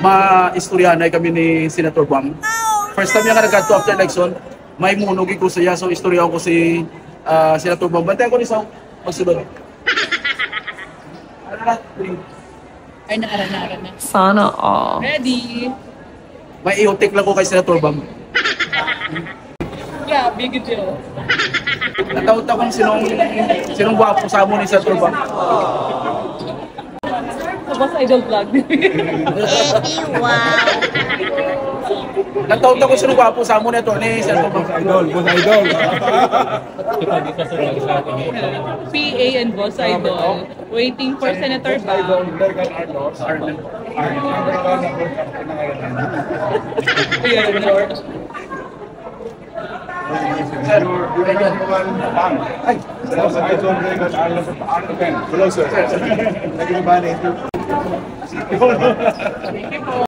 maistoryahanay kami ni Senator Bam. First time niya nga nagkadto after election, may munugi ko siya, so istoryahan ko si Senator Bam. Bantay ko ni sa pagsunod. Ay, naara na. Sana all. Ready? May iotik lang ko kay Senator Bam. Grabe, good job. Nataot akong sinong gwapo sa amo ni Senator Bam. Sa Boss Idol Vlog. Wow. Nataot ako sinong gwapo sa amo ni Senator Bam. Boss Idol. PA and Boss Idol. Waiting for Senator Bam. Hello, sir.